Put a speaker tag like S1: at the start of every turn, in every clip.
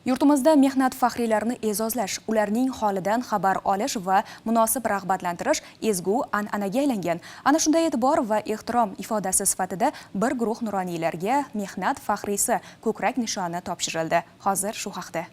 S1: Yurtimizda mehnat faxriylarini e'zozlash, ularning holidan xabar olish va munosib rag'batlantirish ezgu an'anaga aylangan. Ana shunday e'tibor va ehtirom ifodasi sifatida bir guruh nuroniylarga mehnat faxriysi ko'krak nishoni topshirildi. Hozir shu haqda.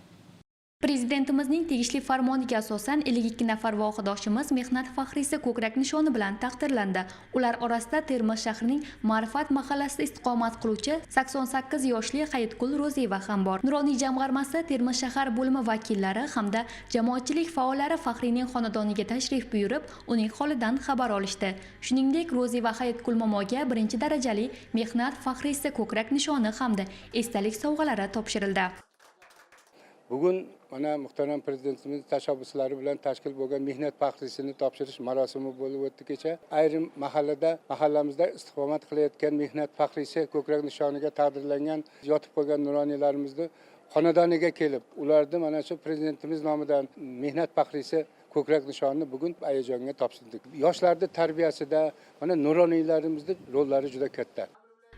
S1: Prezidentimizning tegishli farmoniga asosan 52 nafar vohadoshimiz mehnat faxriysi ko'krak nishoni bilan taqdirlandi. Ular orasida Termiz shahrining Ma'rifat mahallasida istiqomat qiluvchi 88 yoshli Hayitgul Ro'ziyeva ham bor. Nuroniy jamg'armasi Termiz shahar bo'limi vakillari hamda jamoatchilik faollari faxriyning xonadoniga tashrif buyurib, uning holidan xabar olishdi. Shuningdek, Ro'ziyeva Hayitgul momoga birinchi darajali mehnat faxriysi ko'krak nishoni hamda esdalik sovg'alari topshirildi.
S2: Bugun mana muhtaram prezidentimiz tashabbuslari bilan tashkil bo'lgan mehnat faxriysini topshirish marosimi bo'lib o'tdi kecha. Ayrim mahallamizda istiqomat qilayotgan mehnat faxriysi ko'krak nishoniga taqdirlangan yotib qolgan nuroniylarimizni xonadoniga kelib, ularni mana shu prezidentimiz nomidan mehnat faxriysi ko'krak nishonini bugun ayajonga topshirdik. Yoshlarning tarbiyasida mana nuroniylarimizning rollari juda katta.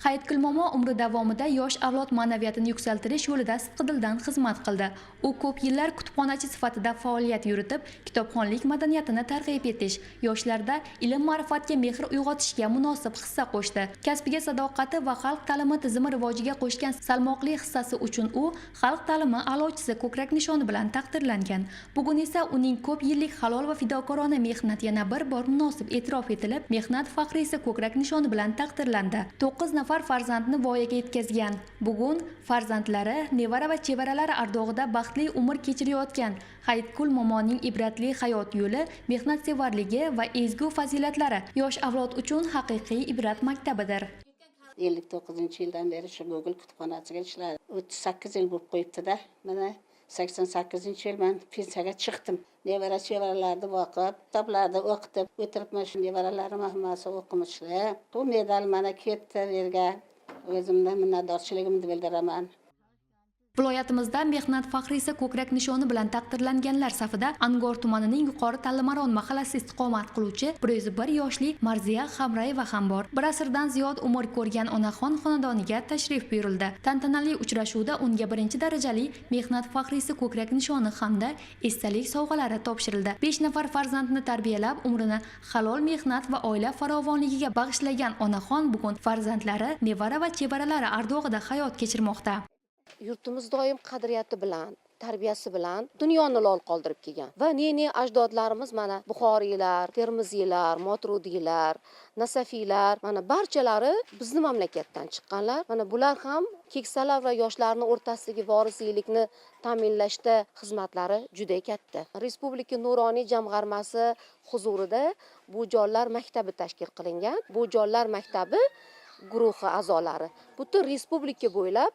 S1: Hayitgul momo umri davomida yosh avlod ma'naviyatini yuksaltirish yo'lida sidqidildan xizmat qildi. U ko'p yillar kutubxonachi sifatida faoliyat yuritib, kitobxonlik madaniyatini targ'ib etish, yoshlarda ilm-ma'rifatga mehr uyg'otishga munosib hissa qo'shdi. Kasbiga sadoqati va xalq ta'limi tizimi rivojiga qo'shgan salmoqli hissasi uchun u xalq ta'limi a'lochisi ko'krak nishoni bilan taqdirlangan. Bugun esa uning ko'p yillik halol va fidokorona mehnati yana bir bor munosib e'tirof etilib, mehnat faxriysi ko'krak nishoni bilan taqdirlandi. 9 nafar farzandni voyaga yetkazgan. Bugun farzandlari, nevara va chevaralari ardog'ida baxtli umr kechirayotgan Hayitgul momoning ibratli hayot yo'li, mehnatsevarligi va ezgu fazilatlari yosh avlod uchun haqiqiy ibrat maktabidir.
S3: 59-yildan beri shu Google kutubxonachiga ishladim. 38 yil bo'lib qo'yibdi-da. Mana 88-yil men pensiyaga chiqdim. Nevara chevaralarni boqib, kitoblarni o'qitib o'tiribman. Shu nevaralarim hammasi o'qimishlar. Bu medal mana ketdi yerga. O'zimdan minnatdorchiligimni bildiraman.
S1: Viloyatimizda mehnat faxriysi ko'krak nishoni bilan taqdirlanganlar safida Angor tumanining Yuqori Tallimaron mahallasida istiqomat qiluvchi 101 yoshli Marziya Hamrayeva ham bor. Bir asrdan ziyod umr ko'rgan onaxon xonadoniga tashrif buyurildi. Tantanali uchrashuvda unga birinchi darajali mehnat faxriysi ko'krak nishoni hamda esdalik sovg'alari topshirildi. 5 nafar farzandni tarbiyalab, umrini halol mehnat va oila farovonligiga bag'ishlagan onaxon bugun farzandlari, nevara va chevaralari ardog'ida hayot kechirmoqda.
S4: Yurtimiz doim qadriyati bilan, tarbiyasi bilan dunyoni lol qoldirib kelgan. Va ne ajdodlarimiz mana Buxoriylar, Termiziylar, Moturudiylar, Nasafiylar, mana barchalari bizning mamlakatdan chiqqanlar. Mana bular ham keksalar va yoshlarning o'rtasidagi vorisiylikni ta'minlashda xizmatlari juda katta. Respublika Nuroniy jamg'armasi huzurida bu jonlar maktabi tashkil qilingan. Bu jonlar maktabi guruhi a'zolari butun respublika bo'ylab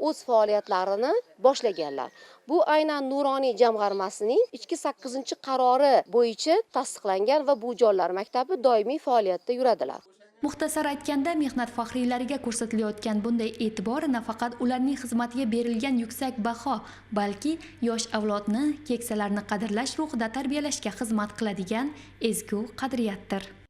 S4: o'z faoliyatlarini boshlaganlar. Bu aynan Nuroniy jamg'armasining 8-qarori bo'yicha tasdiqlangan va bu jonlar maktabi doimiy faoliyatda yuradilar.
S1: Muxtasar aytganda, mehnat faxriylariga ko'rsatilayotgan bunday e'tibor nafaqat ularning xizmatiga berilgan yuksak baho, balki yosh avlodni keksalarni qadrlash ruhida tarbiyalashga xizmat qiladigan ezgu qadriyatdir.